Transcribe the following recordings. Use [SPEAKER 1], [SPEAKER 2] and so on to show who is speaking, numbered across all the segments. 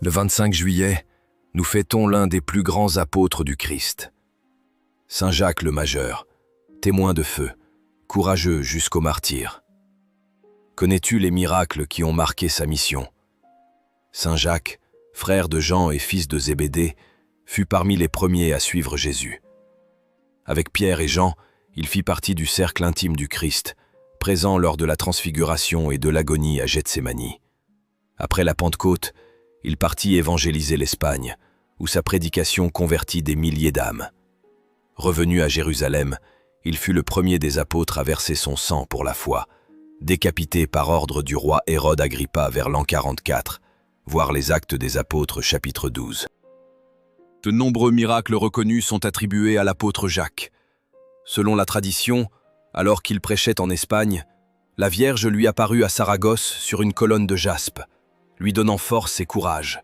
[SPEAKER 1] Le 25 juillet, nous fêtons l'un des plus grands apôtres du Christ. Saint Jacques le Majeur, témoin de feu, courageux jusqu'au martyre. Connais-tu les miracles qui ont marqué sa mission? Saint Jacques, frère de Jean et fils de Zébédée, fut parmi les premiers à suivre Jésus. Avec Pierre et Jean, il fit partie du cercle intime du Christ, présent lors de la transfiguration et de l'agonie à Gethsémani. Après la Pentecôte, il partit évangéliser l'Espagne, où sa prédication convertit des milliers d'âmes. Revenu à Jérusalem, il fut le premier des apôtres à verser son sang pour la foi, décapité par ordre du roi Hérode Agrippa vers l'an 44, voir les Actes des Apôtres chapitre 12. De nombreux miracles reconnus sont attribués à l'apôtre Jacques. Selon la tradition, alors qu'il prêchait en Espagne, la Vierge lui apparut à Saragosse sur une colonne de jaspe, lui donnant force et courage.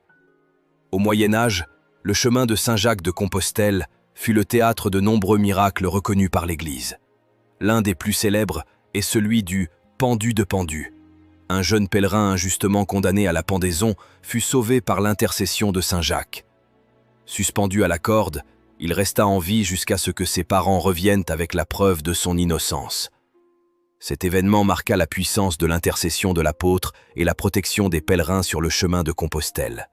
[SPEAKER 1] Au Moyen-Âge, le chemin de Saint-Jacques de Compostelle fut le théâtre de nombreux miracles reconnus par l'Église. L'un des plus célèbres est celui du « pendu de pendu ». Un jeune pèlerin injustement condamné à la pendaison fut sauvé par l'intercession de Saint-Jacques. Suspendu à la corde, il resta en vie jusqu'à ce que ses parents reviennent avec la preuve de son innocence. Cet événement marqua la puissance de l'intercession de l'apôtre et la protection des pèlerins sur le chemin de Compostelle.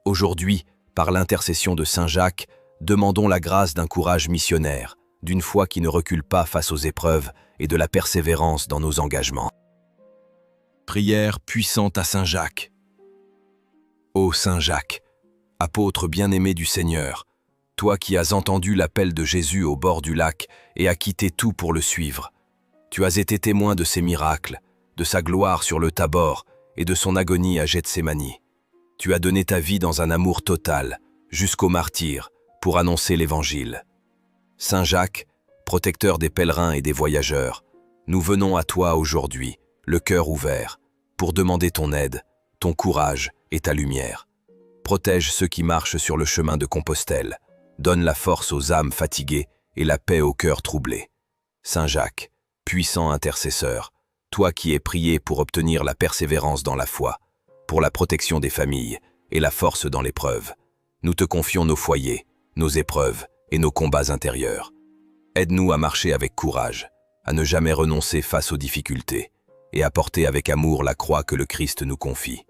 [SPEAKER 1] Aujourd'hui, par l'intercession de Saint-Jacques, demandons la grâce d'un courage missionnaire, d'une foi qui ne recule pas face aux épreuves et de la persévérance dans nos engagements. Prière puissante à Saint-Jacques. Ô Saint-Jacques, apôtre bien-aimé du Seigneur, toi qui as entendu l'appel de Jésus au bord du lac et as quitté tout pour le suivre, tu as été témoin de ses miracles, de sa gloire sur le Tabor et de son agonie à Gethsémani. Tu as donné ta vie dans un amour total, jusqu'au martyre, pour annoncer l'Évangile. Saint Jacques, protecteur des pèlerins et des voyageurs, nous venons à toi aujourd'hui, le cœur ouvert, pour demander ton aide, ton courage et ta lumière. Protège ceux qui marchent sur le chemin de Compostelle, donne la force aux âmes fatiguées et la paix aux cœurs troublés. Saint Jacques, puissant intercesseur, toi qui es prié pour obtenir la persévérance dans la foi, pour la protection des familles et la force dans l'épreuve, nous te confions nos foyers, nos épreuves et nos combats intérieurs. Aide-nous à marcher avec courage, à ne jamais renoncer face aux difficultés et à porter avec amour la croix que le Christ nous confie.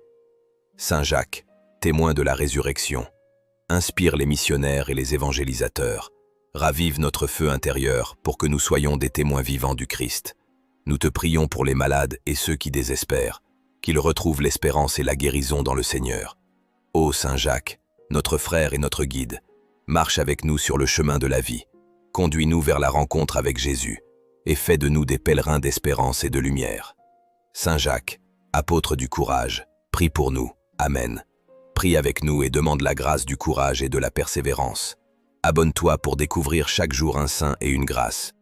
[SPEAKER 1] Saint Jacques, témoin de la résurrection, inspire les missionnaires et les évangélisateurs, ravive notre feu intérieur pour que nous soyons des témoins vivants du Christ. Nous te prions pour les malades et ceux qui désespèrent, qu'ils retrouvent l'espérance et la guérison dans le Seigneur. Ô Saint Jacques, notre frère et notre guide, marche avec nous sur le chemin de la vie, conduis-nous vers la rencontre avec Jésus, et fais de nous des pèlerins d'espérance et de lumière. Saint Jacques, apôtre du courage, prie pour nous. Amen. Prie avec nous et demande la grâce du courage et de la persévérance. Abonne-toi pour découvrir chaque jour un saint et une grâce.